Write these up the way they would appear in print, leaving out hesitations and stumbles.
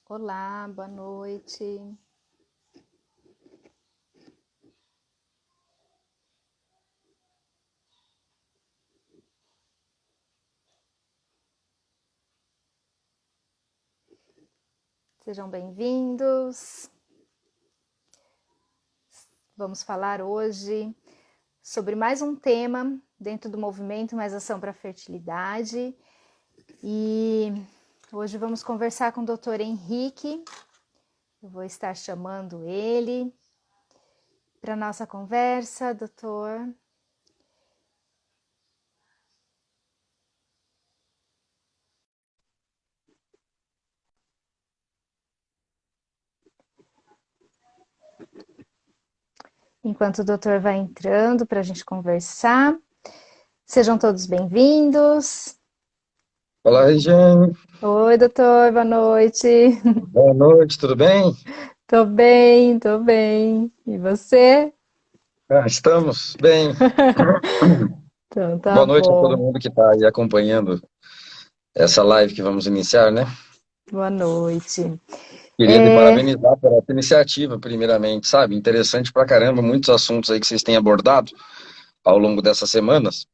Olá, boa noite. Sejam bem-vindos. Vamos falar hoje sobre mais um tema dentro do movimento Mais Ação para a Fertilidade. E hoje vamos conversar com o Dr. Henrique. Eu vou estar chamando ele para nossa conversa, doutor. Enquanto o doutor vai entrando para a gente conversar, sejam todos bem-vindos. Olá, Regiane. Oi, doutor, boa noite. Boa noite, tudo bem? Tô bem, tô bem. E você? Estamos bem. Então, tá Boa noite a todo bom. mundo que está aí acompanhando essa live que vamos iniciar, né? Boa noite. Queria te parabenizar pela essa iniciativa, primeiramente, sabe? Interessante pra caramba, muitos assuntos aí que vocês têm abordado ao longo dessas semanas.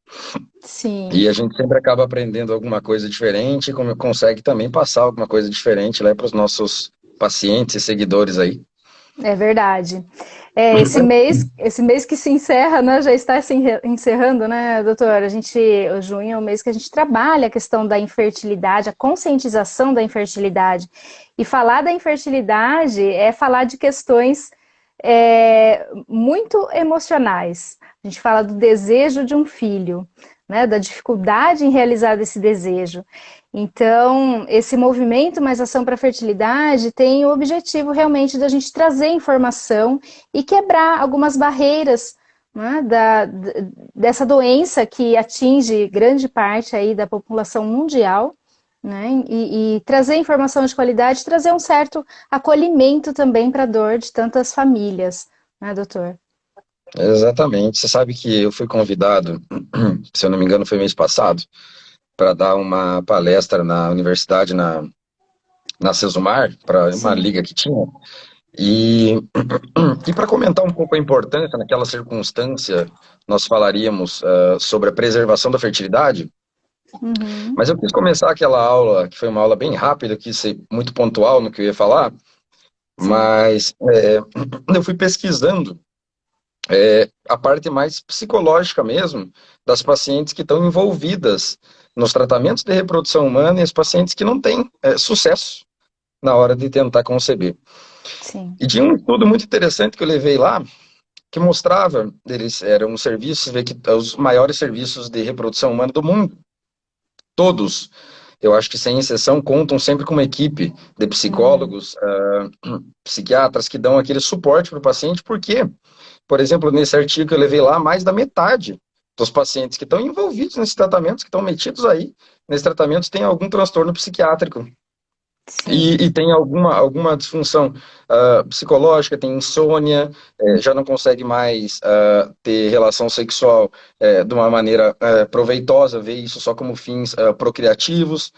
Sim, E a gente sempre acaba aprendendo alguma coisa diferente e consegue também passar alguma coisa diferente lá para os nossos pacientes e seguidores aí. é verdade. Esse mês que se encerra, né, já está se encerrando, né, doutor? O junho é o mês que a gente trabalha a questão da infertilidade, a conscientização da infertilidade. E falar da infertilidade é falar de questões muito emocionais. A gente fala do desejo de um filho, né, da dificuldade em realizar esse desejo. Então, esse movimento Mais Ação para a Fertilidade tem o objetivo realmente da gente trazer informação e quebrar algumas barreiras, né, dessa doença que atinge grande parte aí da população mundial, né, e trazer informação de qualidade, trazer um certo acolhimento também para a dor de tantas famílias, né, doutor? Exatamente. Você sabe que eu fui convidado, se eu não me engano, foi mês passado, para dar uma palestra na universidade, na Sesumar, para uma Sim. liga que tinha, e, e para comentar um pouco a importância, naquela circunstância, nós falaríamos sobre a preservação da fertilidade, Uhum. mas eu quis começar aquela aula, que foi uma aula bem rápida, quis ser muito pontual no que eu ia falar, Sim. mas eu fui pesquisando a parte mais psicológica mesmo das pacientes que estão envolvidas nos tratamentos de reprodução humana e as pacientes que não têm sucesso na hora de tentar conceber. Sim. E tinha um estudo muito interessante que eu levei lá, que mostrava, eles eram serviços, vê que os maiores serviços de reprodução humana do mundo, todos, eu acho que sem exceção, contam sempre com uma equipe de Uhum. psicólogos, psiquiatras que dão aquele suporte para o paciente, porque, por exemplo, nesse artigo que eu levei lá, mais da metade dos pacientes que estão envolvidos nesses tratamentos, que estão metidos aí, nesses tratamentos, tem algum transtorno psiquiátrico. Sim. E tem alguma disfunção psicológica, tem insônia, já não consegue mais ter relação sexual de uma maneira proveitosa, vê isso só como fins procriativos,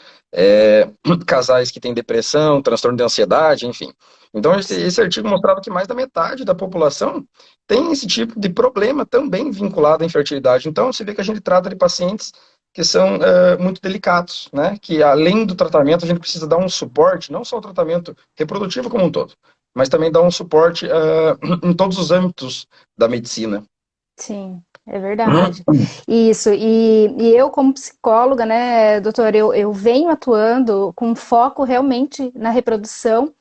casais que têm depressão, transtorno de ansiedade, enfim. Então, esse artigo mostrava que mais da metade da população tem esse tipo de problema também vinculado à infertilidade. Então, você vê que a gente trata de pacientes que são muito delicados, né? Que além do tratamento a gente precisa dar um suporte, não só o tratamento reprodutivo como um todo, mas também dar um suporte em todos os âmbitos da medicina. Sim, é verdade. Isso, e eu como psicóloga, né, doutor, eu venho atuando com foco realmente na reprodução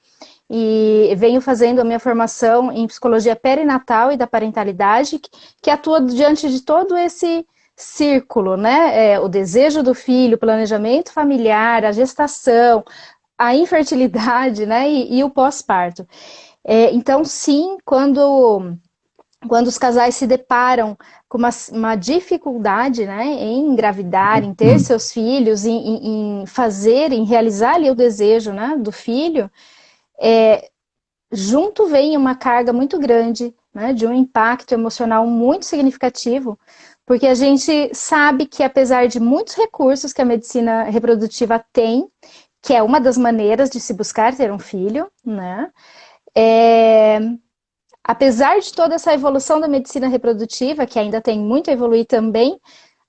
e venho fazendo a minha formação em psicologia perinatal e da parentalidade, que atua diante de todo esse círculo, né, o desejo do filho, o planejamento familiar, a gestação, a infertilidade, né, e o pós-parto. Então, sim, quando os casais se deparam com uma dificuldade, né, em engravidar, em ter seus filhos, em fazer, em realizar ali o desejo, né, do filho, junto vem uma carga muito grande, né, de um impacto emocional muito significativo, porque a gente sabe que apesar de muitos recursos que a medicina reprodutiva tem, que é uma das maneiras de se buscar ter um filho, né, é, apesar de toda essa evolução da medicina reprodutiva, que ainda tem muito a evoluir também,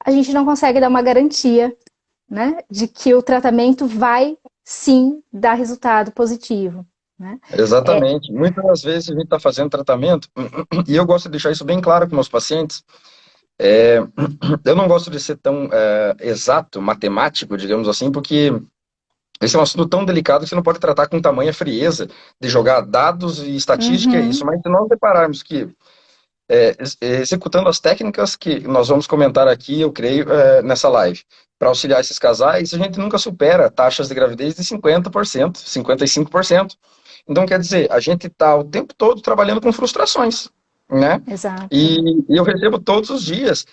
a gente não consegue dar uma garantia, né, de que o tratamento vai sim dar resultado positivo, né? É, Exatamente. Muitas das vezes a gente está fazendo tratamento, e eu gosto de deixar isso bem claro com meus pacientes. É, eu não gosto de ser tão exato, matemático, digamos assim, porque esse é um assunto tão delicado que você não pode tratar com tamanha frieza de jogar dados e estatística, é isso. uhum, Mas se nós repararmos que, executando as técnicas que nós vamos comentar aqui, eu creio, nessa live, para auxiliar esses casais, a gente nunca supera taxas de gravidez de 50%, 55%. Então, quer dizer, a gente está o tempo todo trabalhando com frustrações, né? exato. E eu recebo todos os dias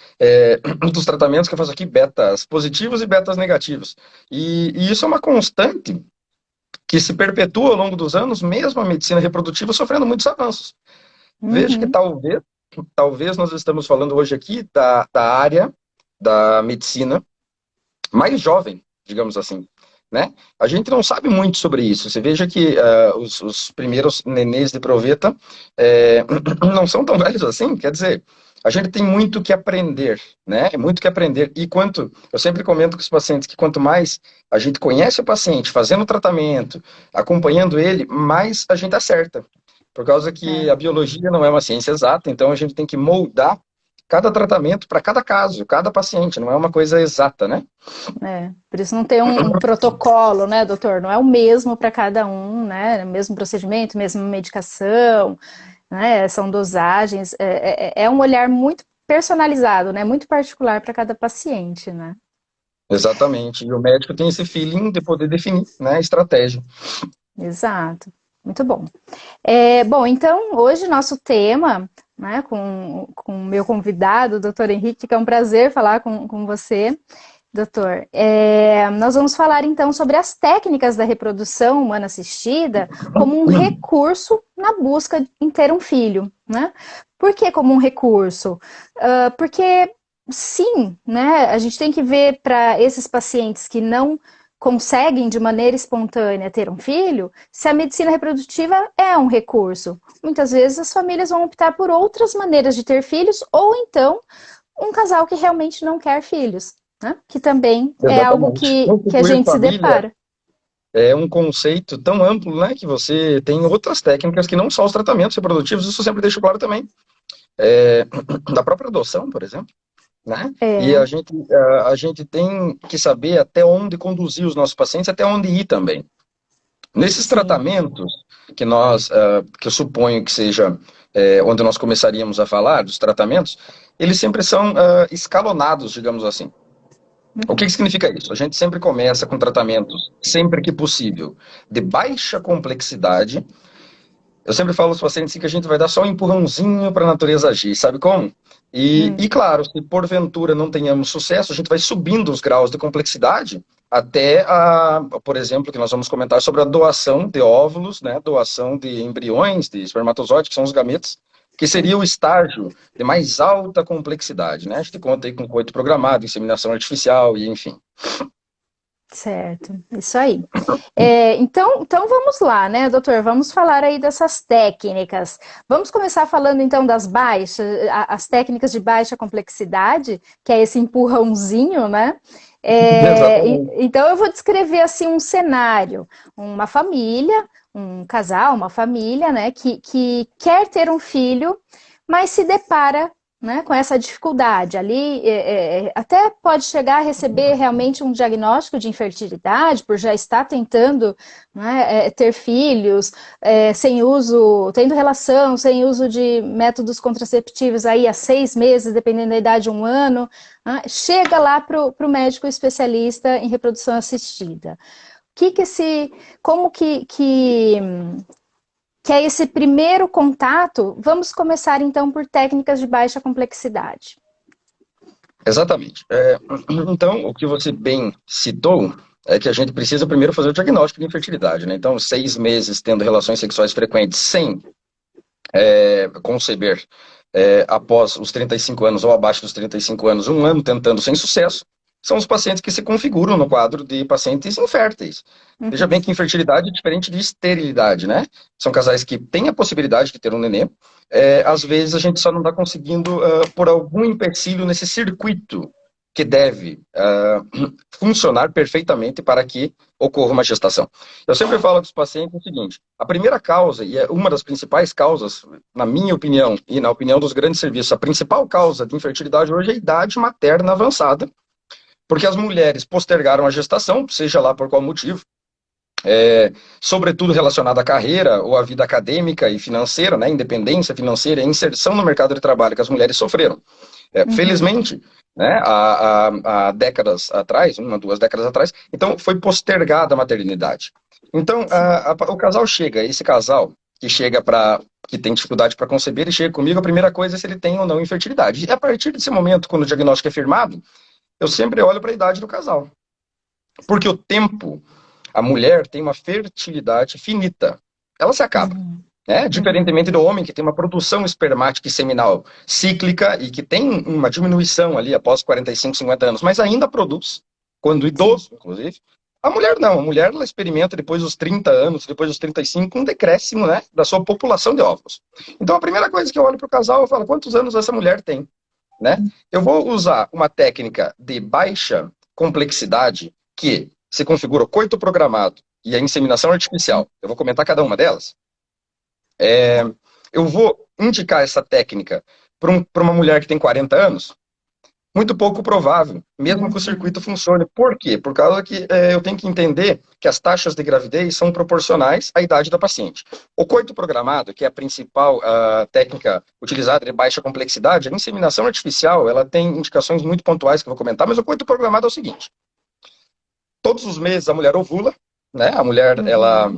dos tratamentos que eu faço aqui, betas positivos e betas negativos. E isso é uma constante que se perpetua ao longo dos anos, mesmo a medicina reprodutiva sofrendo muitos avanços. Vejo que Uhum, talvez nós estamos falando hoje aqui da área da medicina mais jovem, digamos assim, né? A gente não sabe muito sobre isso. Você veja que os primeiros nenês de proveta não são tão velhos assim, quer dizer, a gente tem muito que aprender, né? Muito que aprender. E eu sempre comento com os pacientes que quanto mais a gente conhece o paciente, fazendo o tratamento, acompanhando ele, mais a gente acerta. Por causa que é, a biologia não é uma ciência exata, então a gente tem que moldar cada tratamento para cada caso, cada paciente, não é uma coisa exata, né? por isso não tem um protocolo, né, doutor? Não é o mesmo para cada um, né? Mesmo procedimento, mesma medicação, né? São dosagens. É um olhar muito personalizado, né? Muito particular para cada paciente, né? Exatamente. E o médico tem esse feeling de poder definir, né, a estratégia. Exato. Muito bom. Bom, então, hoje nosso tema, né, com o meu convidado, o doutor Henrique, que é um prazer falar com você, doutor. Nós vamos falar então sobre as técnicas da reprodução humana assistida como um recurso na busca em ter um filho, né? Por que como um recurso? Porque sim, né? A gente tem que ver para esses pacientes que não conseguem de maneira espontânea ter um filho, se a medicina reprodutiva é um recurso. Muitas vezes as famílias vão optar por outras maneiras de ter filhos, ou então um casal que realmente não quer filhos, né? Que também é algo Exatamente. que a Constituir gente se família depara. é um conceito tão amplo, né, que você tem outras técnicas que não só os tratamentos reprodutivos, isso eu sempre deixo claro também. É, da própria adoção, por exemplo, né? E É, a gente tem que saber até onde conduzir os nossos pacientes, até onde ir também. Nesses sim. tratamentos que eu suponho que seja onde nós começaríamos a falar dos tratamentos, eles sempre são escalonados, digamos assim. O que Uhum. que significa isso? A gente sempre começa com tratamentos, sempre que possível, de baixa complexidade. Eu sempre falo aos pacientes que a gente vai dar só um empurrãozinho para a natureza agir, sabe como? E Hum. claro, se porventura não tenhamos sucesso, a gente vai subindo os graus de complexidade até, por exemplo, que nós vamos comentar sobre a doação de óvulos, né, doação de embriões, de espermatozoides, que são os gametas, que seria Sim. o estágio de mais alta complexidade, né? A gente conta aí com coito programado, inseminação artificial e enfim. Certo, isso aí. Então vamos lá, né, doutor? Vamos falar aí dessas técnicas. Vamos começar falando então das baixas, as técnicas de baixa complexidade, que é esse empurrãozinho, né? Exatamente. Então eu vou descrever assim um cenário, uma família, um casal, uma família, né, que quer ter um filho, mas se depara, né, com essa dificuldade ali, até pode chegar a receber realmente um diagnóstico de infertilidade, por já estar tentando, né, ter filhos, sem uso, tendo relação, sem uso de métodos contraceptivos aí há 6 meses, dependendo da idade, 1 ano, né, chega lá para o médico especialista em reprodução assistida. Como que é esse primeiro contato? Vamos começar então por técnicas de baixa complexidade. Exatamente. Então, o que você bem citou, é que a gente precisa primeiro fazer o diagnóstico de infertilidade, né? Então, 6 meses tendo relações sexuais frequentes sem conceber após os 35 anos ou abaixo dos 35 anos, 1 ano tentando sem sucesso, são os pacientes que se configuram no quadro de pacientes inférteis. Veja bem que infertilidade é diferente de esterilidade, né? São casais que têm a possibilidade de ter um neném. Às vezes a gente só não está conseguindo por algum empecilho nesse circuito que deve funcionar perfeitamente para que ocorra uma gestação. Eu sempre falo para os pacientes o seguinte: a primeira causa, e é uma das principais causas, na minha opinião e na opinião dos grandes serviços, a principal causa de infertilidade hoje é a idade materna avançada, porque as mulheres postergaram a gestação, seja lá por qual motivo, sobretudo relacionado à carreira ou à vida acadêmica e financeira, né, independência financeira e inserção no mercado de trabalho que as mulheres sofreram. Felizmente, né, há décadas atrás, 2 décadas atrás, então foi postergada a maternidade. Então, o casal chega, esse casal que chega que tem dificuldade para conceber, ele chega comigo, a primeira coisa é se ele tem ou não infertilidade. E a partir desse momento, quando o diagnóstico é firmado, eu sempre olho para a idade do casal. Porque o tempo, a mulher tem uma fertilidade finita. Ela se acaba. Né? Diferentemente do homem, que tem uma produção espermática e seminal cíclica e que tem uma diminuição ali após 45, 50 anos, mas ainda produz, quando idoso, inclusive. A mulher não. A mulher ela experimenta depois dos 30 anos, depois dos 35, um decréscimo, né, da sua população de óvulos. Então, a primeira coisa que eu olho para o casal, eu falo, quantos anos essa mulher tem? Né? Eu vou usar uma técnica de baixa complexidade que se configura o coito programado e a inseminação artificial. Eu vou comentar cada uma delas. Eu vou indicar essa técnica para uma mulher que tem 40 anos. Muito pouco provável, mesmo que o circuito funcione. Por quê? Por causa que eu tenho que entender que as taxas de gravidez são proporcionais à idade da paciente. O coito programado, que é a principal técnica utilizada de baixa complexidade, a inseminação artificial, ela tem indicações muito pontuais que eu vou comentar, mas o coito programado é o seguinte: todos os meses a mulher ovula, né? A mulher, ela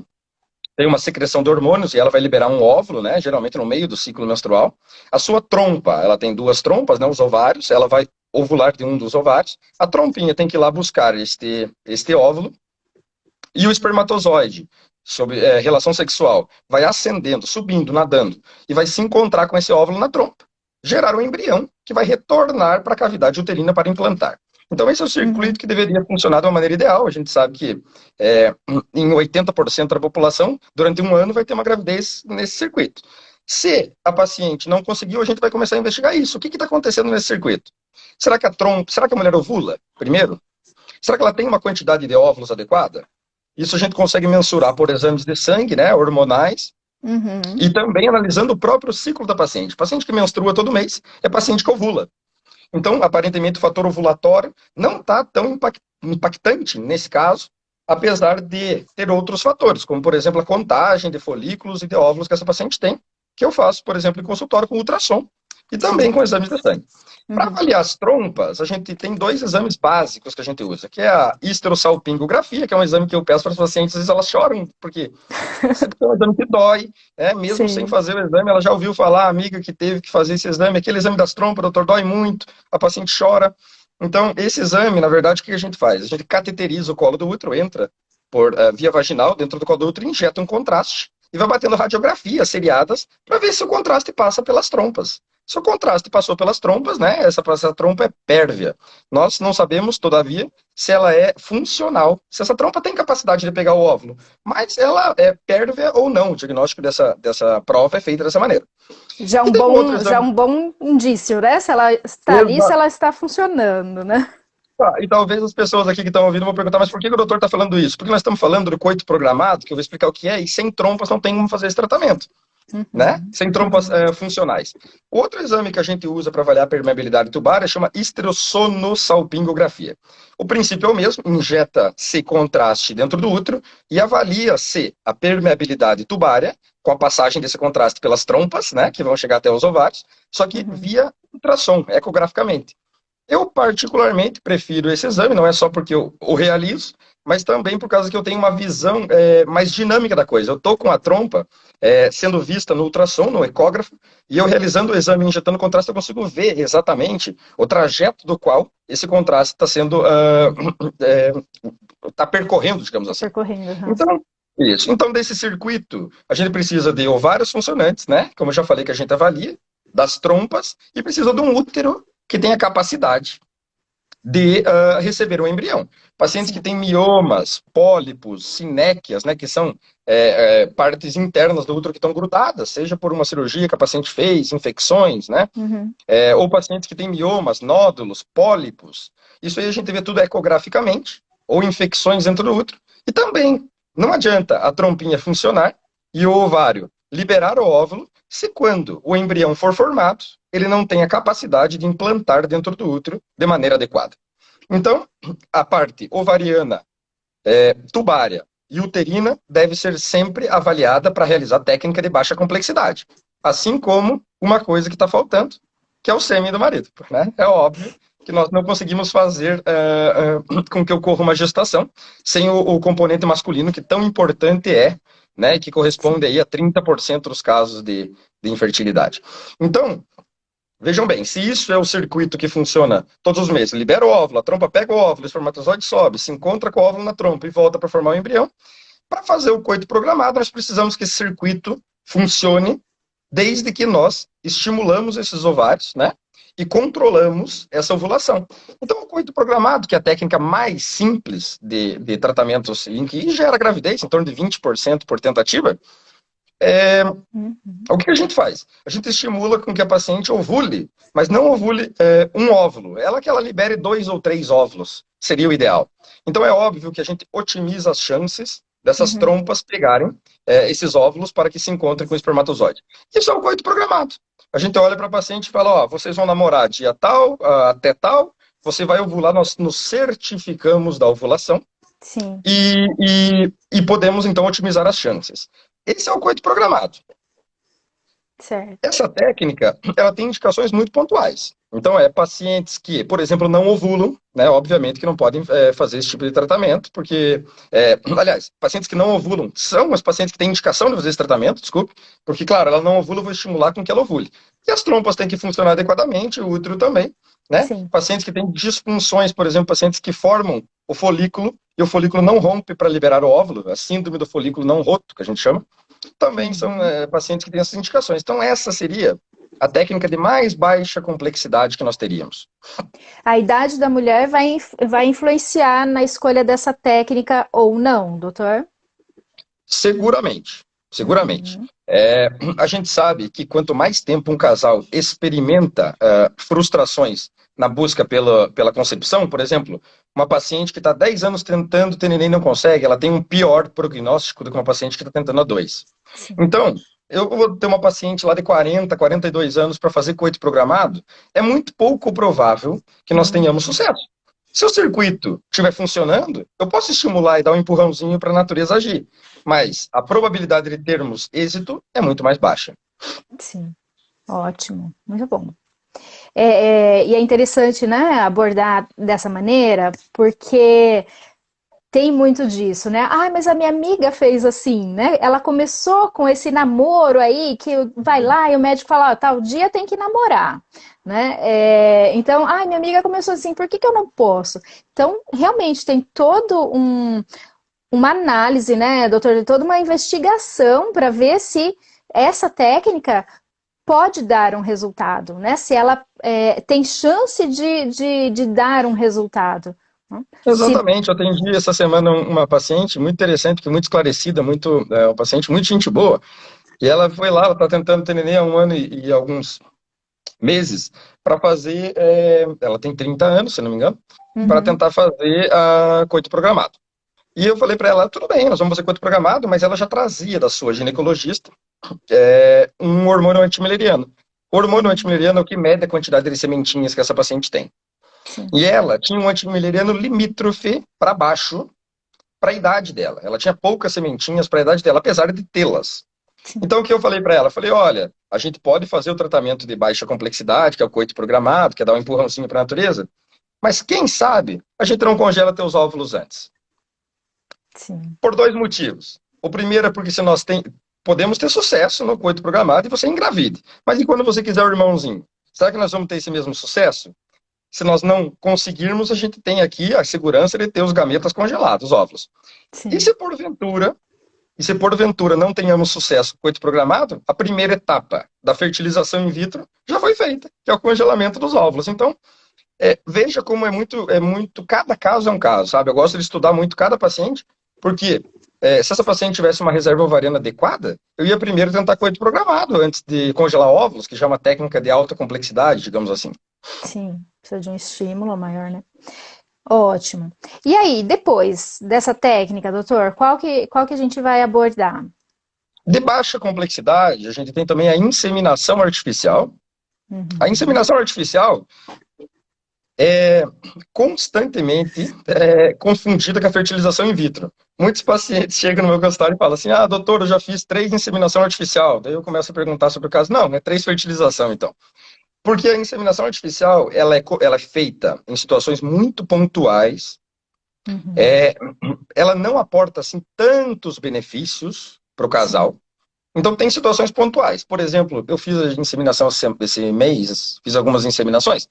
tem uma secreção de hormônios e ela vai liberar um óvulo, né? Geralmente no meio do ciclo menstrual. A sua trompa, ela tem 2 trompas, né? Os ovários, ela vai ovular de um dos ovários. A trompinha tem que ir lá buscar este óvulo. E o espermatozoide, sob relação sexual, vai ascendendo, subindo, nadando, e vai se encontrar com esse óvulo na trompa. Gerar um embrião que vai retornar para a cavidade uterina para implantar. Então, esse é o circuito que deveria funcionar de uma maneira ideal. A gente sabe que em 80% da população, durante 1 ano, vai ter uma gravidez nesse circuito. Se a paciente não conseguiu, a gente vai começar a investigar isso. O que está acontecendo nesse circuito? Será que a mulher ovula primeiro? Será que ela tem uma quantidade de óvulos adequada? Isso a gente consegue mensurar por exames de sangue, né, hormonais, e também analisando o próprio ciclo da paciente. Paciente que menstrua todo mês é paciente que ovula. Então, aparentemente, o fator ovulatório não está tão impactante nesse caso, apesar de ter outros fatores, como, por exemplo, a contagem de folículos e de óvulos que essa paciente tem, que eu faço, por exemplo, em consultório com ultrassom e também com exames de sangue. Para avaliar as trompas, a gente tem 2 exames básicos que a gente usa, que é a histerosalpingografia, que é um exame que eu peço para as pacientes, às vezes elas choram, porque é um exame que dói, mesmo sem fazer o exame, ela já ouviu falar, a amiga que teve que fazer esse exame, aquele exame das trompas, doutor, dói muito, a paciente chora. Então, esse exame, na verdade, o que a gente faz? A gente cateteriza o colo do útero, entra por via vaginal dentro do colo do útero, injeta um contraste e vai batendo radiografias seriadas para ver se o contraste passa pelas trompas. Se o contraste passou pelas trompas, né, essa trompa é pérvia. Nós não sabemos, todavia, se ela é funcional, se essa trompa tem capacidade de pegar o óvulo, mas ela é pérvia ou não. O diagnóstico dessa prova é feito dessa maneira. Já é um bom indício, né? Se ela está ali, se ela está funcionando, né? E talvez as pessoas aqui que estão ouvindo vão perguntar, mas por que o doutor está falando isso? Porque nós estamos falando do coito programado, que eu vou explicar o que é, e sem trompas não tem como fazer esse tratamento. Né? Sem trompas funcionais. Outro exame que a gente usa para avaliar a permeabilidade tubária chama histerosonossalpingografia. O princípio é o mesmo, injeta-se contraste dentro do útero e avalia-se a permeabilidade tubária com a passagem desse contraste pelas trompas, né, que vão chegar até os ovários, só que via ultrassom, ecograficamente. Eu particularmente prefiro esse exame, não é só porque eu o realizo, mas também por causa que eu tenho uma visão mais dinâmica da coisa. Eu estou com a trompa sendo vista no ultrassom, no ecógrafo, e eu realizando o exame, injetando contraste, eu consigo ver exatamente o trajeto do qual esse contraste está sendo, está percorrendo, digamos assim. Percorrendo. Uhum. Então, isso. Então, desse circuito, a gente precisa de ovários funcionantes, né? Como eu já falei que a gente avalia, das trompas, e precisa de um útero que tenha capacidade de receber um embrião. Pacientes que têm miomas, pólipos, sinéquias, né, que são partes internas do útero que estão grudadas, seja por uma cirurgia que a paciente fez, infecções, né, ou pacientes que têm miomas, nódulos, pólipos. Isso aí a gente vê tudo ecograficamente, ou infecções dentro do útero. E também não adianta a trompinha funcionar e o ovário liberar o óvulo se quando o embrião for formado, ele não tem a capacidade de implantar dentro do útero de maneira adequada. Então, a parte ovariana, tubária e uterina deve ser sempre avaliada para realizar técnica de baixa complexidade. Assim como uma coisa que está faltando, que é o sêmen do marido. Né? É óbvio que nós não conseguimos fazer com que ocorra uma gestação sem o componente masculino, que tão importante né, que corresponde aí a 30% dos casos de infertilidade. Então, vejam bem, se isso é o circuito que funciona todos os meses, libera o óvulo, a trompa pega o óvulo, o espermatozoide sobe, se encontra com o óvulo na trompa e volta para formar o embrião, para fazer o coito programado, nós precisamos que esse circuito funcione desde que nós estimulamos esses ovários, né? E controlamos essa ovulação. Então, o coito programado, que é a técnica mais simples de tratamentos em que gera gravidez, em torno de 20% por tentativa, o que a gente faz? A gente estimula com que a paciente ovule, mas não ovule um óvulo. Ela que ela libere 2 ou 3 óvulos, seria o ideal. Então, é óbvio que a gente otimiza as chances dessas trompas pegarem esses óvulos para que se encontrem com o espermatozoide. Isso é o coito programado. A gente olha para a paciente e fala, ó, vocês vão namorar dia tal, até tal, você vai ovular, nós nos certificamos da ovulação. Sim. E podemos, então, otimizar as chances. Esse é o coito programado. Certo. Essa técnica, ela tem indicações muito pontuais. Então, pacientes que, por exemplo, não ovulam, né, obviamente que não podem fazer esse tipo de tratamento, porque, aliás, pacientes que não ovulam são os pacientes que têm indicação de fazer esse tratamento, desculpe, porque, claro, ela não ovula, eu vou estimular com que ela ovule. E as trompas têm que funcionar adequadamente, o útero também, né? Sim. Pacientes que têm disfunções, por exemplo, pacientes que formam o folículo, e o folículo não rompe para liberar o óvulo, a síndrome do folículo não roto, que a gente chama, também são pacientes que têm essas indicações. Então, essa seria a técnica de mais baixa complexidade que nós teríamos. A idade da mulher vai influenciar na escolha dessa técnica ou não, doutor? Seguramente. A gente sabe que quanto mais tempo um casal experimenta frustrações na busca pela concepção, por exemplo, uma paciente que está 10 anos tentando ter neném e não consegue, ela tem um pior prognóstico do que uma paciente que está tentando há 2. Então, eu vou ter uma paciente lá de 40, 42 anos para fazer coito programado, é muito pouco provável que nós tenhamos sucesso. Se o circuito estiver funcionando, eu posso estimular e dar um empurrãozinho para a natureza agir, mas a probabilidade de termos êxito é muito mais baixa. Sim, ótimo, muito bom. E é interessante, né, abordar dessa maneira, porque tem muito disso, né? Ah, mas a minha amiga fez assim, né? Ela começou com esse namoro aí, que vai lá e o médico fala, tal dia tem que namorar, né? Então, minha amiga começou assim, por que eu não posso? Então, realmente tem todo uma análise, né, doutor? Toda uma investigação para ver se essa técnica pode dar um resultado, né? Se ela tem chance de dar um resultado. Exatamente, eu atendi essa semana uma paciente muito interessante, muito esclarecida, uma paciente muito gente boa, e ela foi lá, ela está tentando ter neném há 1 ano e alguns meses, para fazer, ela tem 30 anos, se não me engano, para tentar fazer a coito programado. E eu falei para ela, tudo bem, nós vamos fazer coito programado, mas ela já trazia da sua ginecologista um hormônio antimileriano. O hormônio antimileriano é o que mede a quantidade de sementinhas que essa paciente tem. Sim. E ela tinha um antimileriano limítrofe para baixo para a idade dela. Ela tinha poucas sementinhas para a idade dela, apesar de tê-las. Sim. Então, o que eu falei para ela? Eu falei, olha, a gente pode fazer o tratamento de baixa complexidade, que é o coito programado, que é dar um empurrãozinho para a natureza, mas quem sabe a gente não congela teus óvulos antes. sim, Por dois motivos. O primeiro é porque se nós podemos ter sucesso no coito programado e você engravide. Mas e quando você quiser o irmãozinho? Será que nós vamos ter esse mesmo sucesso? Se nós não conseguirmos, a gente tem aqui a segurança de ter os gametas congelados, os óvulos. E sim. se porventura, não tenhamos sucesso com o coito programado, a primeira etapa da fertilização in vitro já foi feita, que é o congelamento dos óvulos. Então, veja como cada caso é um caso, sabe? Eu gosto de estudar muito cada paciente, porque se essa paciente tivesse uma reserva ovariana adequada, eu ia primeiro tentar coito programado antes de congelar óvulos, que já é uma técnica de alta complexidade, digamos assim. Sim, precisa de um estímulo maior, né? Ótimo. E aí, depois dessa técnica, doutor, qual que a gente vai abordar? De baixa complexidade, a gente tem também a inseminação artificial. A Uhum. inseminação artificial constantemente confundida com a fertilização in vitro. Muitos pacientes chegam no meu consultório e falam assim: ah, doutor, eu já fiz 3 inseminação artificial. Daí eu começo a perguntar sobre o caso. Não, é 3 fertilização, então. Porque a inseminação artificial ela é feita em situações muito pontuais, Uhum. é, ela não aporta assim, tantos benefícios para o Sim. casal. Então, tem situações pontuais. Por exemplo, eu fiz a inseminação esse mês, fiz algumas inseminações.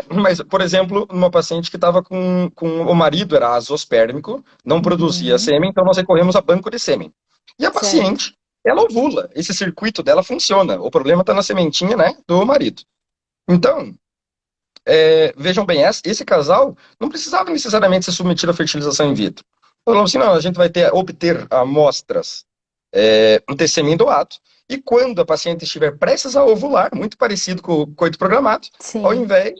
Mas, por exemplo, uma paciente que estava com o marido, era azospérmico, não produzia Uhum. sêmen, então nós recorremos a banco de sêmen. E a Certo. paciente, ela ovula, esse circuito dela funciona. O problema está na sementinha, né, do marido. Então, vejam bem, esse casal não precisava necessariamente ser submetido à fertilização in vitro. Falou assim, não, a gente vai obter amostras de sêmen doado, e quando a paciente estiver prestes a ovular, muito parecido com o coito programado, ao Sim. invés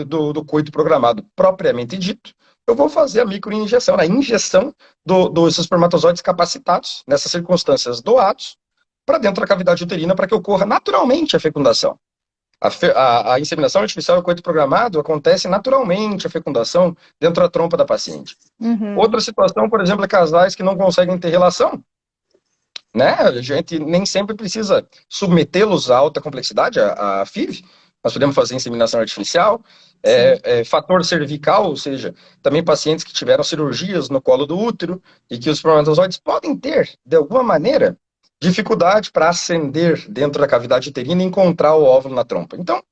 do coito programado propriamente dito, eu vou fazer a microinjeção, a injeção dos espermatozoides capacitados, nessas circunstâncias doados, para dentro da cavidade uterina, para que ocorra naturalmente a fecundação. A inseminação artificial e o coito programado acontece naturalmente a fecundação dentro da trompa da paciente. Uhum. Outra situação, por exemplo, é casais que não conseguem ter relação, né? A gente nem sempre precisa submetê-los a alta complexidade, a FIV. Nós podemos fazer inseminação artificial, Sim. fator cervical, ou seja, também pacientes que tiveram cirurgias no colo do útero e que os espermatozoides podem ter, de alguma maneira, dificuldade para ascender dentro da cavidade uterina e encontrar o óvulo na trompa. Então,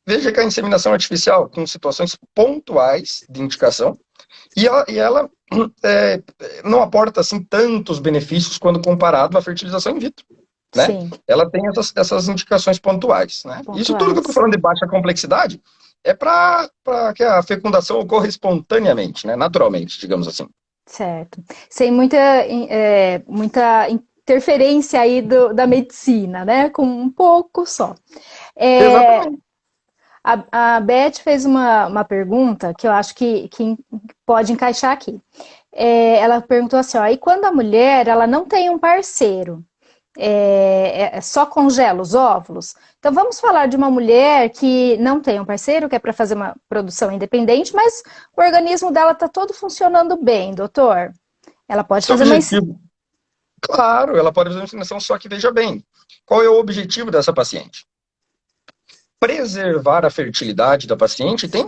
veja que a inseminação artificial, com situações pontuais de indicação, e ela é, não aporta assim tantos benefícios quando comparado à fertilização in vitro, né? Sim. Ela tem essas indicações pontuais, né? Isso tudo que eu estou Pontuais. falando de baixa complexidade é para que a fecundação ocorra espontaneamente, né? Naturalmente, digamos assim. Certo. Sem muita interferência aí da medicina, né? Com um pouco só. É, Exatamente. a Beth fez uma pergunta que eu acho que pode encaixar aqui. Ela perguntou assim, ó, e quando a mulher ela não tem um parceiro, só congela os óvulos? Então vamos falar de uma mulher que não tem um parceiro, que é para fazer uma produção independente, mas o organismo dela está todo funcionando bem, doutor. Ela pode Esse fazer uma. objetivo, claro, ela pode fazer uma inseminação, só que veja bem, qual é o objetivo dessa paciente? Preservar a fertilidade da paciente, tem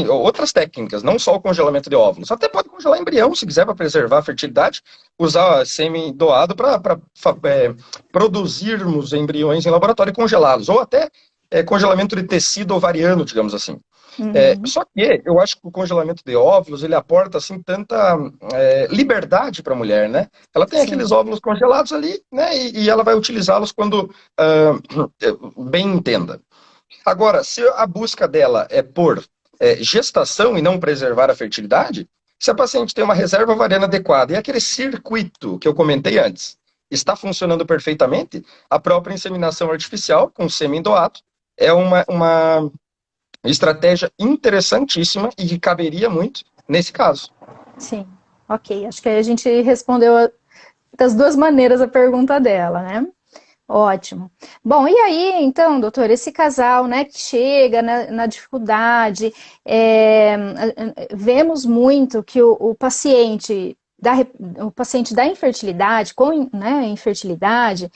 outras técnicas, não só o congelamento de óvulos. Até pode congelar embrião, se quiser, para preservar a fertilidade, usar sêmen doado para produzirmos embriões em laboratório e congelá-los, ou até congelamento de tecido ovariano, digamos assim. Uhum, Só que eu acho que o congelamento de óvulos ele aporta assim tanta liberdade para a mulher, né? Ela tem aqueles sim, óvulos congelados ali, né? E ela vai utilizá-los quando bem entenda. Agora, se a busca dela é por gestação e não preservar a fertilidade, se a paciente tem uma reserva ovariana adequada e aquele circuito que eu comentei antes está funcionando perfeitamente, a própria inseminação artificial com sêmen doado é uma estratégia interessantíssima e que caberia muito nesse caso. sim. Ok, acho que a gente respondeu das duas maneiras a pergunta dela, né? Ótimo. Bom, e aí, então, doutor, esse casal, né, que chega na dificuldade, vemos muito que o paciente o paciente da infertilidade, com, né, infertilidade,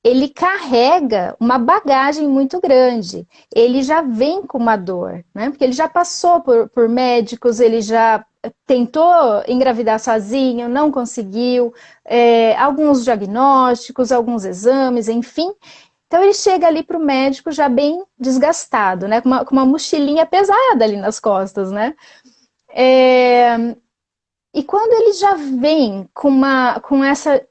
ele carrega uma bagagem muito grande. Ele já vem com uma dor, né? Porque ele já passou por médicos, ele já tentou engravidar sozinho, não conseguiu, alguns diagnósticos, alguns exames, enfim. Então ele chega ali para o médico já bem desgastado, né? Com uma mochilinha pesada ali nas costas, né? É, e quando ele já vem com essa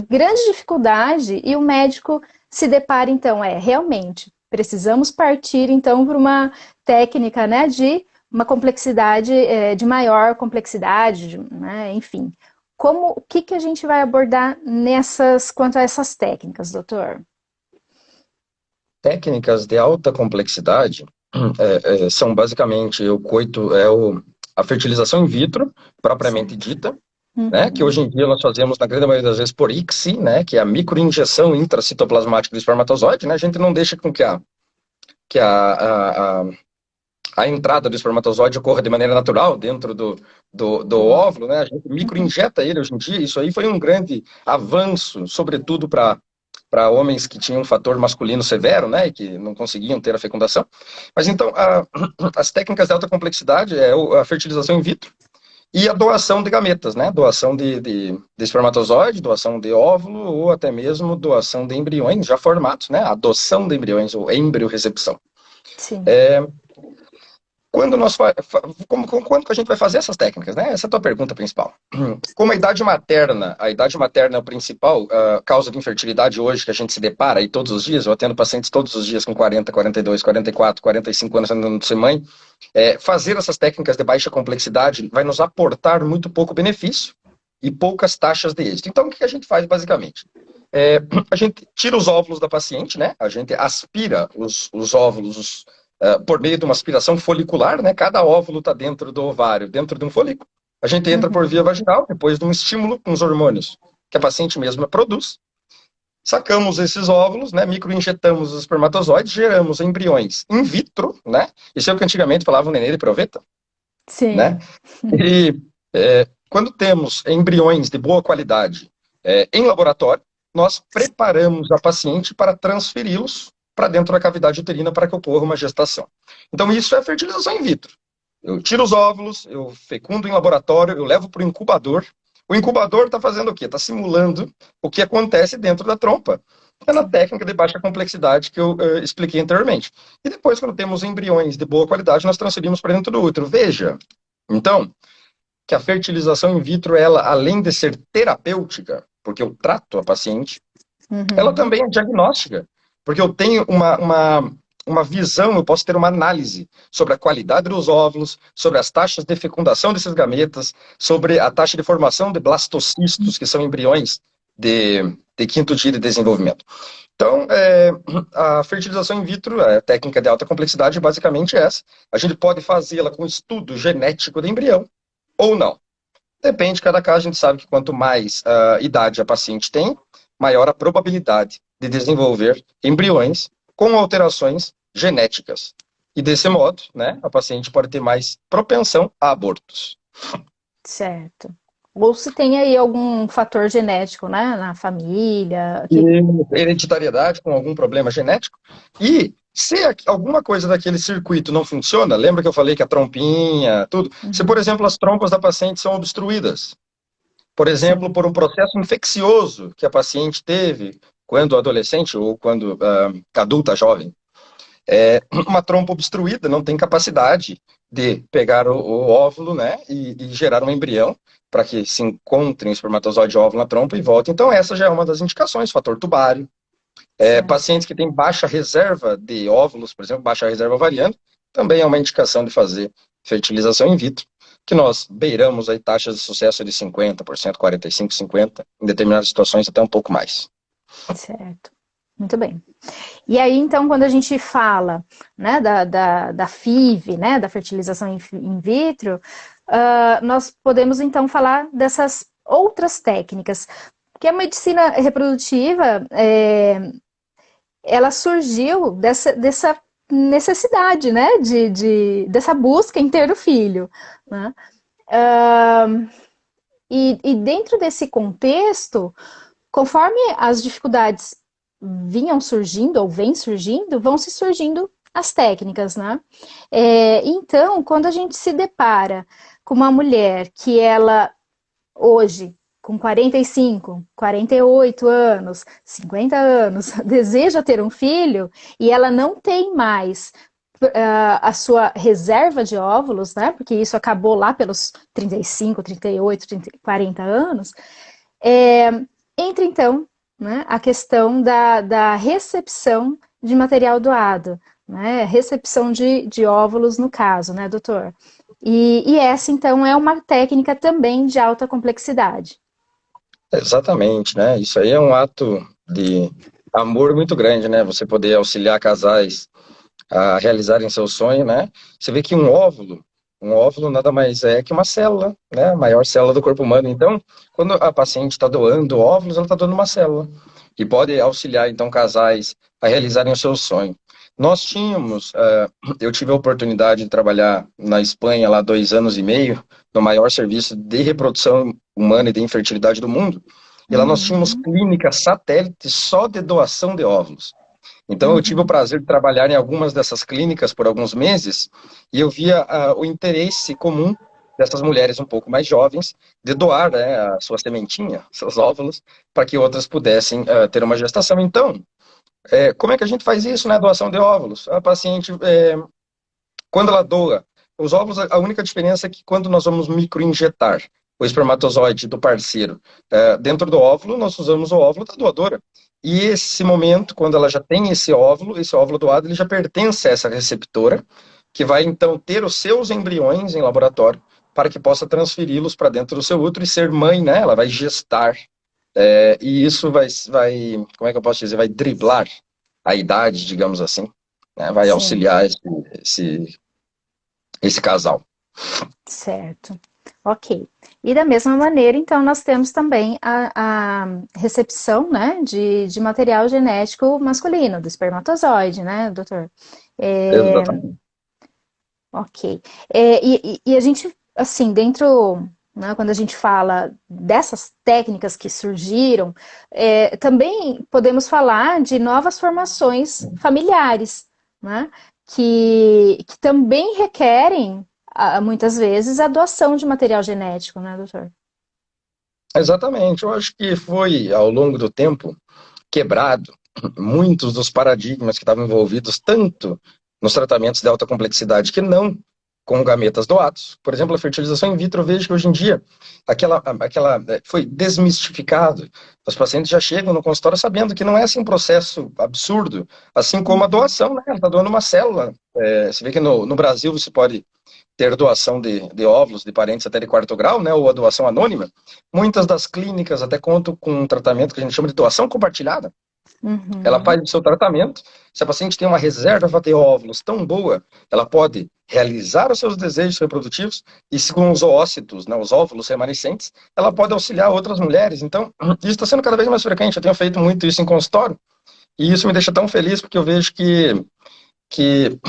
grande dificuldade e o médico se depara, então, realmente, precisamos partir, então, para uma técnica, né, de uma complexidade, de maior complexidade, né, enfim. O que a gente vai abordar quanto a essas técnicas, doutor? Técnicas de alta complexidade são basicamente o coito, a fertilização in vitro, propriamente Certo. dita, né, que Uhum. hoje em dia nós fazemos, na grande maioria das vezes, por ICSI, né, que é a microinjeção intracitoplasmática do espermatozoide, né, a gente não deixa com que a entrada do espermatozoide ocorra de maneira natural dentro do Do óvulo, óvulo. né, a gente Uhum. microinjeta ele hoje em dia, isso aí foi um grande avanço, sobretudo para homens que tinham um fator masculino severo, né, e que não conseguiam ter a fecundação. Mas então, as técnicas de alta complexidade é a fertilização in vitro, e a doação de gametas, né? Doação de espermatozoide, doação de óvulo ou até mesmo doação de embriões já formados, né? Adoção de embriões ou embriorrecepção. Sim. Quando quando que a gente vai fazer essas técnicas, né? Essa é a tua pergunta principal. Como a idade materna é a principal causa de infertilidade hoje que a gente se depara aí todos os dias, eu atendo pacientes todos os dias com 40, 42, 44, 45 anos andando ser mãe, fazer essas técnicas de baixa complexidade vai nos aportar muito pouco benefício e poucas taxas de êxito. Então, o que a gente faz basicamente? A gente tira os óvulos da paciente, né? A gente aspira os óvulos por meio de uma aspiração folicular, né? Cada óvulo está dentro do ovário, dentro de um folículo. A gente entra por Uhum. via vaginal, depois de um estímulo com os hormônios que a paciente mesma produz. Sacamos esses óvulos, né? Microinjetamos os espermatozoides, geramos embriões in vitro, né? Isso é o que antigamente falavam nenê de proveta, né? Sim. E quando temos embriões de boa qualidade em laboratório, nós preparamos a paciente para transferi-los para dentro da cavidade uterina para que ocorra uma gestação. Então, isso é a fertilização in vitro. Eu tiro os óvulos, eu fecundo em laboratório, eu levo para o incubador. O incubador está fazendo o quê? Está simulando o que acontece dentro da trompa. É na Sim. técnica de baixa complexidade que eu expliquei anteriormente. E depois, quando temos embriões de boa qualidade, nós transferimos para dentro do útero. Veja, então, que a fertilização in vitro, ela, além de ser terapêutica, porque eu trato a paciente, ela Uhum. também é diagnóstica, porque eu tenho uma visão, eu posso ter uma análise sobre a qualidade dos óvulos, sobre as taxas de fecundação desses gametas, sobre a taxa de formação de blastocistos, que são embriões de quinto dia de desenvolvimento. Então, a fertilização in vitro, a técnica de alta complexidade, basicamente é essa. A gente pode fazê-la com estudo genético do embrião, ou não. Depende de cada caso, a gente sabe que quanto mais idade a paciente tem, maior a probabilidade de desenvolver embriões com alterações genéticas. E desse modo, né, a paciente pode ter mais propensão a abortos. Certo. Ou se tem aí algum fator genético, né, na família, E hereditariedade com algum problema genético. E se alguma coisa daquele circuito não funciona, lembra que eu falei que a trompinha, tudo? Se, por Uhum. exemplo, as trompas da paciente são obstruídas, por exemplo, Sim. por um processo infeccioso que a paciente teve quando adolescente ou quando adulta, jovem. Uma trompa obstruída não tem capacidade de pegar o óvulo, né, e gerar um embrião para que se encontre um espermatozoide e óvulo na trompa e volte. Então, essa já é uma das indicações, fator tubário. Certo. Pacientes que têm baixa reserva de óvulos, por exemplo, baixa reserva ovariana, também é uma indicação de fazer fertilização in vitro, que nós beiramos aí taxas de sucesso de 50%, 45%, 50%, em determinadas situações até um pouco mais. Certo. Muito bem. E aí, então, quando a gente fala, né, da FIV, né, da fertilização in vitro, nós podemos, então, falar dessas outras técnicas. Porque a medicina reprodutiva, ela surgiu dessa necessidade, né, dessa busca em ter o filho, né? E dentro desse contexto, conforme as dificuldades vinham surgindo ou vêm surgindo, vão se surgindo as técnicas, né? Então, quando a gente se depara com uma mulher que ela hoje, com 45, 48 anos, 50 anos, deseja ter um filho e ela não tem mais a sua reserva de óvulos, né? Porque isso acabou lá pelos 35, 38, 30, 40 anos. Entra então, né, a questão da recepção de material doado, né? Recepção de óvulos no caso, né, doutor? E essa, então, é uma técnica também de alta complexidade. Exatamente, né? Isso aí é um ato de amor muito grande, né? Você poder auxiliar casais a realizarem seu sonho, né? Você vê que um óvulo nada mais é que uma célula, né? A maior célula do corpo humano. Então, quando a paciente está doando óvulos, ela está doando uma célula. E pode auxiliar, então, casais a realizarem o seu sonho. Nós tínhamos, eu tive a oportunidade de trabalhar na Espanha lá 2 anos e meio, no maior serviço de reprodução humana e de infertilidade do mundo. E lá nós tínhamos Uhum, clínicas satélites só de doação de óvulos. Então, eu tive o uhum, prazer de trabalhar em algumas dessas clínicas por alguns meses e eu via o interesse comum dessas mulheres um pouco mais jovens de doar, né, a sua sementinha, seus óvulos, para que outras pudessem ter uma gestação. Então, como é que a gente faz isso, né, doação de óvulos? A paciente, quando ela doa os óvulos, a única diferença é que quando nós vamos microinjetar o espermatozoide do parceiro dentro do óvulo, nós usamos o óvulo da doadora. E esse momento, quando ela já tem esse óvulo doado, ele já pertence a essa receptora, que vai então ter os seus embriões em laboratório para que possa transferi-los para dentro do seu útero e ser mãe, né? Ela vai gestar. E isso como é que eu posso dizer? Vai driblar a idade, digamos assim, né? Vai sim, auxiliar esse casal. certo. Ok. E da mesma maneira, então, nós temos também a recepção, né, de material genético masculino, do espermatozoide, né, doutor? É, Exatamente. ok. E a gente, assim, dentro, né, quando a gente fala dessas técnicas que surgiram, também podemos falar de novas formações familiares, né, que também requerem, muitas vezes, a doação de material genético, né, doutor? Exatamente. Eu acho que foi, ao longo do tempo, quebrado muitos dos paradigmas que estavam envolvidos tanto nos tratamentos de alta complexidade que não com gametas doados. Por exemplo, a fertilização in vitro, eu vejo que hoje em dia foi desmistificado. Os pacientes já chegam no consultório sabendo que não é assim um processo absurdo, assim como a Uhum. doação, né? Ela está doando uma célula. Você vê que no Brasil você pode ter doação de óvulos de parentes até de quarto grau, né, ou a doação anônima. Muitas das clínicas até contam com um tratamento que a gente chama de doação compartilhada. Ela Uhum. faz o seu tratamento. Se a paciente tem uma reserva de óvulos tão boa, ela pode realizar os seus desejos reprodutivos e com os oócitos, né, os óvulos remanescentes, ela pode auxiliar outras mulheres. Então, isso está sendo cada vez mais frequente. Eu tenho feito muito isso em consultório e isso me deixa tão feliz porque eu vejo que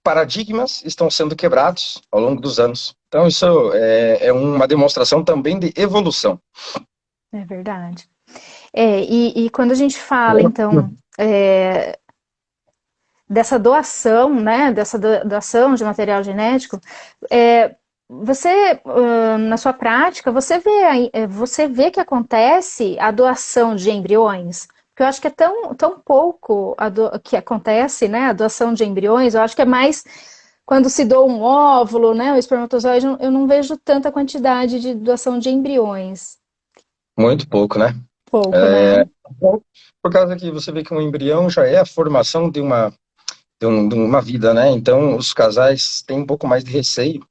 paradigmas estão sendo quebrados ao longo dos anos. Então, isso é uma demonstração também de evolução. É verdade. E quando a gente fala, então, dessa doação, né, dessa doação de material genético, você, na sua prática, você vê que acontece a doação de embriões? Porque eu acho que é tão pouco que acontece, né, a doação de embriões, eu acho que é mais quando se doa um óvulo, né, o espermatozoide, eu não vejo tanta quantidade de doação de embriões. Muito pouco, né? Pouco, né? Por causa que você vê que um embrião já é a formação de uma vida, né? Então, os casais têm um pouco mais de receio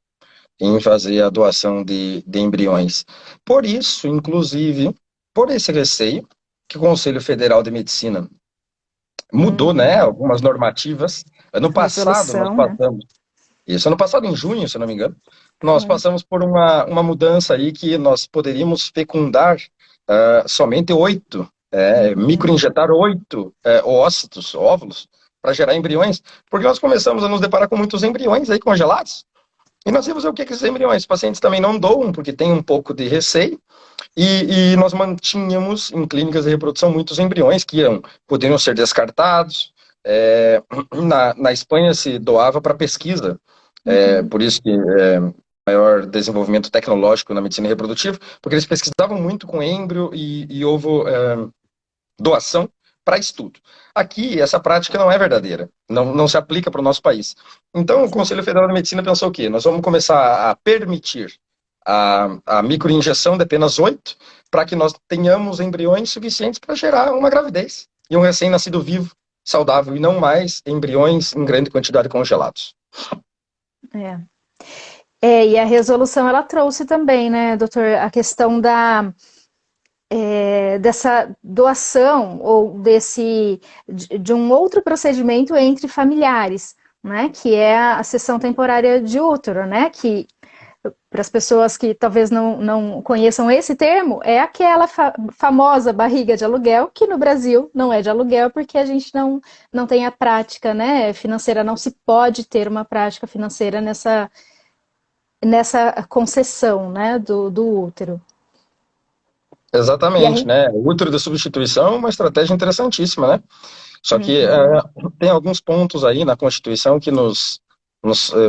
em fazer a doação de embriões. Por isso, inclusive, por esse receio, que o Conselho Federal de Medicina mudou, né, Uhum. algumas normativas. Ano passado, nós Resolução, né? passamos, isso ano passado, em junho, se eu não me engano, nós Foi. passamos por uma mudança aí que nós poderíamos fecundar somente 8, Uhum. microinjetar 8 ócitos, óvulos, para gerar embriões, porque nós começamos a nos deparar com muitos embriões aí congelados. E nós vimos o que esses embriões, os pacientes também não doam, porque tem um pouco de receio, e nós mantínhamos em clínicas de reprodução muitos embriões que poderiam ser descartados. Na Espanha se doava para pesquisa, Uhum. por isso que maior desenvolvimento tecnológico na medicina reprodutiva, porque eles pesquisavam muito com embryo e ovo doação para estudo. Aqui, essa prática não é verdadeira, não se aplica para o nosso país. Então, o Sim. Conselho Federal de Medicina pensou o quê? Nós vamos começar a permitir a microinjeção de apenas 8, para que nós tenhamos embriões suficientes para gerar uma gravidez e um recém-nascido vivo, saudável, e não mais embriões em grande quantidade congelados. É. E a resolução ela trouxe também, né, doutor, a questão dessa doação ou de um outro procedimento entre familiares, né, que é a cessão temporária de útero, né, que para as pessoas que talvez não conheçam esse termo, é aquela famosa barriga de aluguel, que no Brasil não é de aluguel, porque a gente não tem a prática, né, financeira, não se pode ter uma prática financeira nessa concessão, né, do útero. E Exatamente, aí, né? O útero de substituição é uma estratégia interessantíssima, né? Só que uhum, tem alguns pontos aí na Constituição que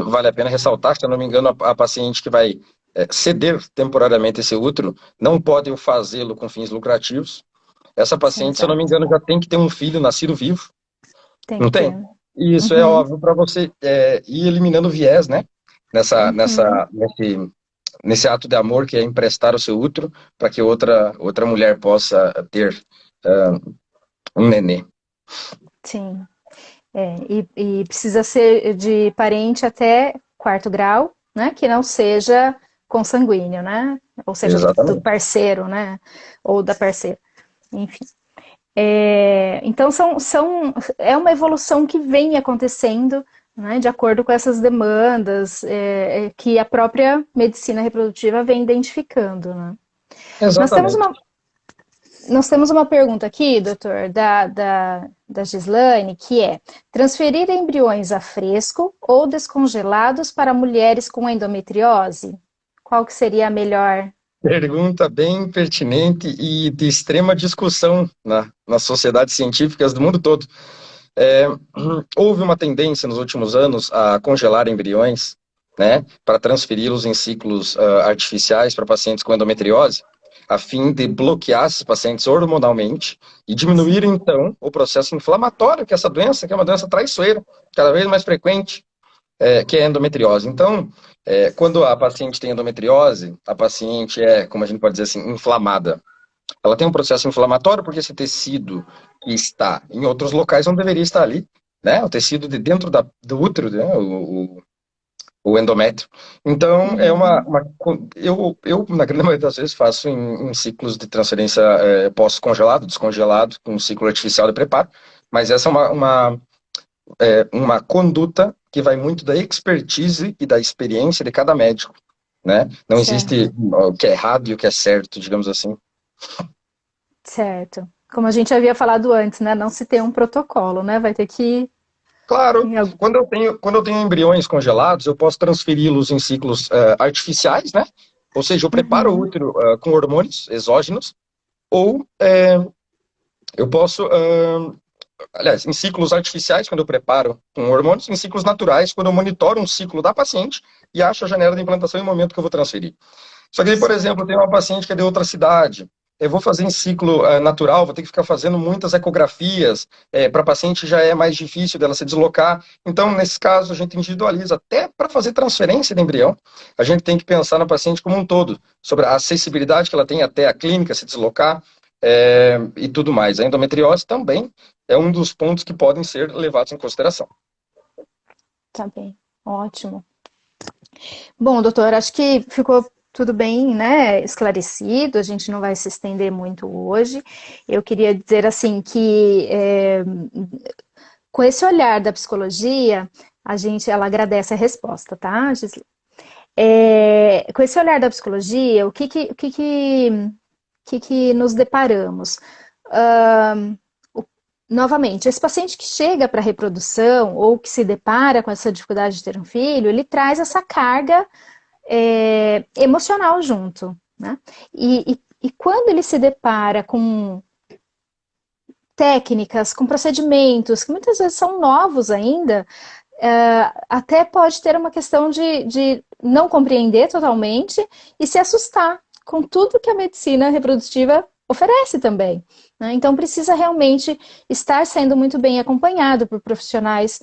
vale a pena ressaltar. Se eu não me engano, a paciente que vai ceder temporariamente esse útero não pode fazê-lo com fins lucrativos. Essa sim, paciente, se eu não me exato, engano, já tem que ter um filho nascido vivo, tem não que tem? ter. E isso é Uhum, óbvio para você ir eliminando viés, né? Nessa, uhum, nessa, nesse, nesse ato de amor que é emprestar o seu útero para que outra mulher possa ter um nenê. sim. E precisa ser de parente até quarto grau, né? Que não seja consanguíneo, né? Ou seja, do Exatamente. parceiro, né? Ou da parceira, enfim. Então, é uma evolução que vem acontecendo, né, de acordo com essas demandas que a própria medicina reprodutiva vem identificando. Né? Nós temos Exatamente. uma, nós temos uma pergunta aqui, doutor, da Gislaine, que é: transferir embriões a fresco ou descongelados para mulheres com endometriose? Qual que seria a melhor? Pergunta bem pertinente e de extrema discussão nas sociedades científicas do mundo todo. É, houve uma tendência nos últimos anos a congelar embriões, né, para transferi-los em ciclos artificiais para pacientes com endometriose, a fim de bloquear esses pacientes hormonalmente e diminuir, Sim. então, o processo inflamatório que essa doença, que é uma doença traiçoeira, cada vez mais frequente, que é a endometriose. Então, quando a paciente tem endometriose, a paciente é, como a gente pode dizer assim, inflamada. Ela tem um processo inflamatório porque esse tecido que está em outros locais não deveria estar ali, né? O tecido de dentro do útero, né? O endométrio. Então, Uhum. na grande maioria das vezes, faço em ciclos de transferência pós-congelado, descongelado, com um ciclo artificial de preparo, mas essa é uma conduta que vai muito da expertise e da experiência de cada médico, né? Não existe Certo, o que é errado e o que é certo, digamos assim. certo. Como a gente havia falado antes, né? Não se tem um protocolo, né? Vai ter que. Claro, Em algum- quando eu tenho embriões congelados, eu posso transferi-los em ciclos artificiais, né? Ou seja, eu preparo o Uhum. útero com hormônios exógenos, ou eu posso, aliás, em ciclos artificiais, quando eu preparo com hormônios, em ciclos naturais, quando eu monitoro um ciclo da paciente e acho a janela de implantação e o momento que eu vou transferir. Só que aí, por exemplo, Certo. eu tenho uma paciente que é de outra cidade. Eu vou fazer em ciclo natural, vou ter que ficar fazendo muitas ecografias. Para a paciente já é mais difícil dela se deslocar. Então, nesse caso, a gente individualiza. Até para fazer transferência de embrião, a gente tem que pensar na paciente como um todo, sobre a acessibilidade que ela tem até a clínica se deslocar e tudo mais. A endometriose também é um dos pontos que podem ser levados em consideração. Tá bem. Ótimo. Bom, doutor, acho que ficou tudo bem, né, esclarecido, a gente não vai se estender muito hoje. Eu queria dizer assim que com esse olhar da psicologia, ela agradece a resposta, tá, Gisele? Com esse olhar da psicologia, o que que nos deparamos? novamente, esse paciente que chega para a reprodução ou que se depara com essa dificuldade de ter um filho, ele traz essa carga emocional junto, né? E quando ele se depara com técnicas, com procedimentos que muitas vezes são novos ainda, até pode ter uma questão de não compreender totalmente e se assustar com tudo que a medicina reprodutiva oferece também, né? Então precisa realmente estar sendo muito bem acompanhado por profissionais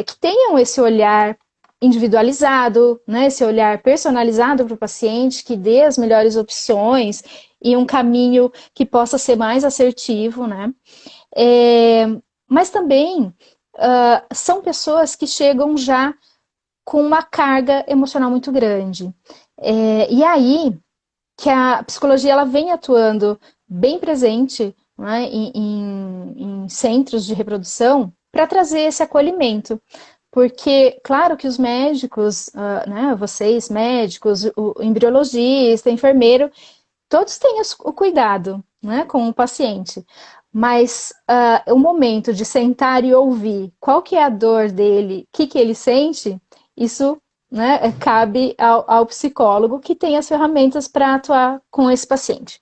que tenham esse olhar individualizado, né? Esse olhar personalizado para o paciente, que dê as melhores opções e um caminho que possa ser mais assertivo, né? Mas também são pessoas que chegam já com uma carga emocional muito grande. E aí que a psicologia ela vem atuando bem presente, né, em centros de reprodução para trazer esse acolhimento. Porque, claro que os médicos, né, vocês médicos, o embriologista, o enfermeiro, todos têm o cuidado, né, com o paciente. Mas o momento de sentar e ouvir qual que é a dor dele, o que ele sente, isso, né, cabe ao psicólogo que tem as ferramentas para atuar com esse paciente.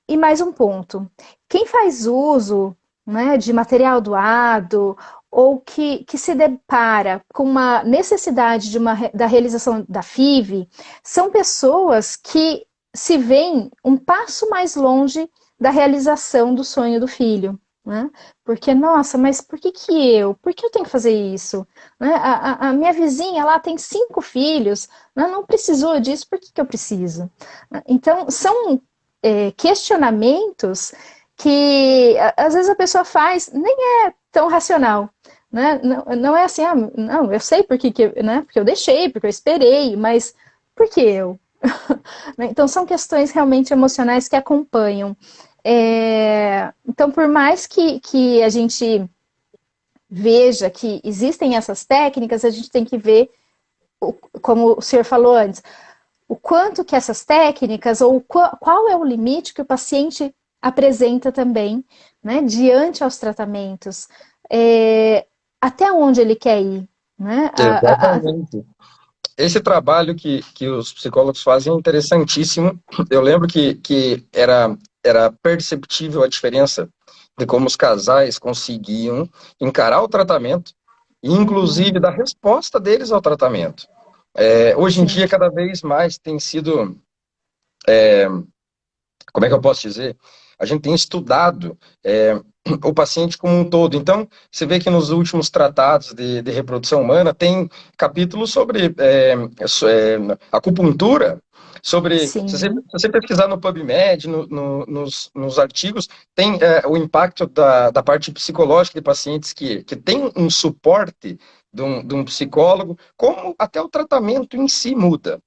E mais um ponto. Quem faz uso, né, de material doado ou que se depara com uma necessidade da realização da FIV, são pessoas que se veem um passo mais longe da realização do sonho do filho. Né? Porque, nossa, mas por que eu? Por que eu tenho que fazer isso? Né? A minha vizinha lá tem 5 filhos, né? Não precisou disso, por que eu preciso? Então, são questionamentos que às vezes a pessoa faz, nem é tão racional. Né? Não é assim, não, eu sei né? Porque eu deixei, porque eu esperei, mas por que eu? Então, são questões realmente emocionais que acompanham. Então, por mais que a gente veja que existem essas técnicas, a gente tem que ver, como o senhor falou antes, o quanto que essas técnicas, ou qual é o limite que o paciente apresenta também, né, diante aos tratamentos, até onde ele quer ir. Né? Exatamente. Esse trabalho que os psicólogos fazem é interessantíssimo. Eu lembro que era perceptível a diferença de como os casais conseguiam encarar o tratamento e, inclusive, da resposta deles ao tratamento. Hoje em Sim. dia, cada vez mais tem sido, como é que eu posso dizer? A gente tem estudado o paciente como um todo. Então, você vê que nos últimos tratados de reprodução humana tem capítulos sobre acupuntura, sobre, se Sim. você pesquisar no PubMed, nos artigos, tem o impacto da parte psicológica de pacientes que tem um suporte de um psicólogo, como até o tratamento em si muda,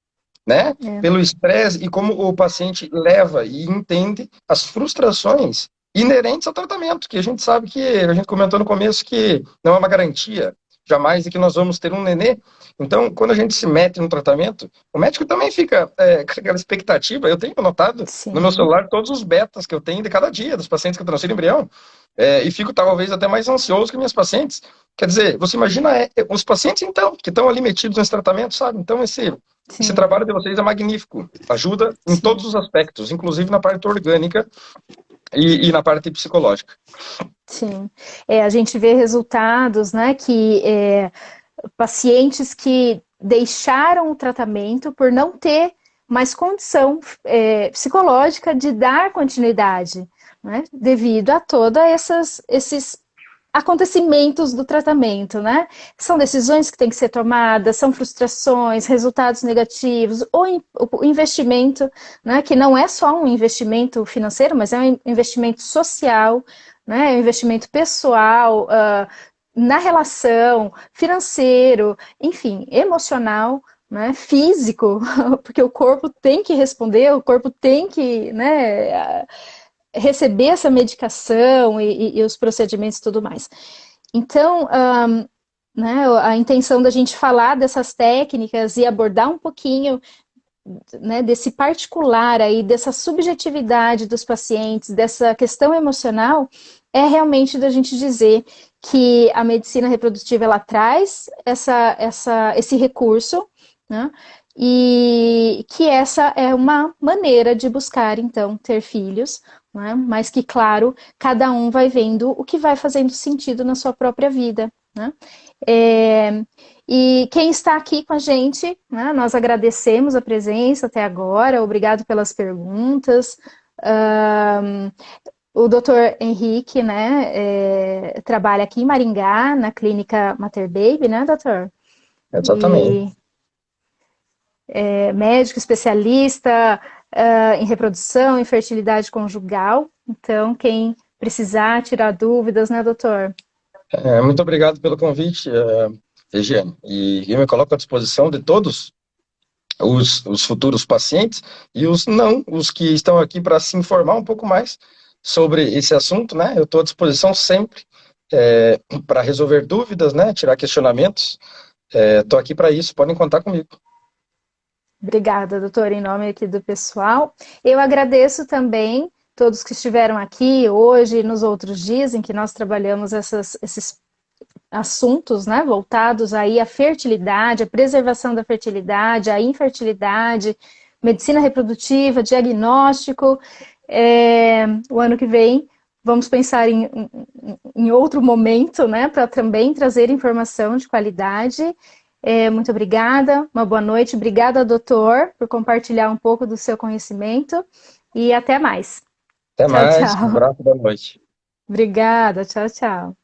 né? Pelo estresse e como o paciente leva e entende as frustrações inerentes ao tratamento, que a gente sabe que, a gente comentou no começo, que não é uma garantia, jamais, de que nós vamos ter um nenê. Então, quando a gente se mete no tratamento, o médico também fica com aquela expectativa. Eu tenho anotado no meu Sim. celular todos os betas que eu tenho de cada dia, dos pacientes que eu transfiro embrião, e fico talvez até mais ansioso que minhas pacientes. Quer dizer, você imagina os pacientes, então, que estão ali metidos nesse tratamento, sabe? Então, esse Sim. trabalho de vocês é magnífico. Ajuda em todos Sim. os aspectos, inclusive na parte orgânica e na parte psicológica. Sim. A gente vê resultados, né, que pacientes que deixaram o tratamento por não ter mais condição psicológica de dar continuidade, né, devido a todos esses acontecimentos do tratamento, né? São decisões que têm que ser tomadas, são frustrações, resultados negativos, ou o investimento, né? Que não é só um investimento financeiro, mas é um investimento social, né? É um investimento pessoal, na relação, financeiro, enfim, emocional, né? Físico, porque o corpo tem que responder, o corpo tem que, né, receber essa medicação e os procedimentos e tudo mais. Então, né, a intenção da gente falar dessas técnicas e abordar um pouquinho, né, desse particular aí, dessa subjetividade dos pacientes, dessa questão emocional, é realmente da gente dizer que a medicina reprodutiva ela traz esse recurso, né? E que essa é uma maneira de buscar, então, ter filhos, né? Mas que, claro, cada um vai vendo o que vai fazendo sentido na sua própria vida, né? É, e quem está aqui com a gente, né, nós agradecemos a presença até agora, obrigado pelas perguntas. Um, o doutor Henrique, né, trabalha aqui em Maringá, na clínica Mater Baby, né, doutor? Exatamente. E é médico especialista em reprodução e fertilidade conjugal. Então, quem precisar tirar dúvidas, né, doutor? Muito obrigado pelo convite, Regiane. E eu me coloco à disposição de todos os futuros pacientes e os não, os que estão aqui para se informar um pouco mais sobre esse assunto, né? Eu estou à disposição sempre para resolver dúvidas, né? Tirar questionamentos. Estou aqui para isso, podem contar comigo. Obrigada, doutor, em nome aqui do pessoal. Eu agradeço também todos que estiveram aqui hoje e nos outros dias em que nós trabalhamos esses assuntos, né, voltados aí à fertilidade, à preservação da fertilidade, à infertilidade, medicina reprodutiva, diagnóstico. O ano que vem vamos pensar em outro momento, né, para também trazer informação de qualidade. Muito obrigada, uma boa noite. Obrigada, doutor, por compartilhar um pouco do seu conhecimento e até mais. Até Tchau, mais, um tchau. abraço, boa noite. Obrigada, tchau, tchau.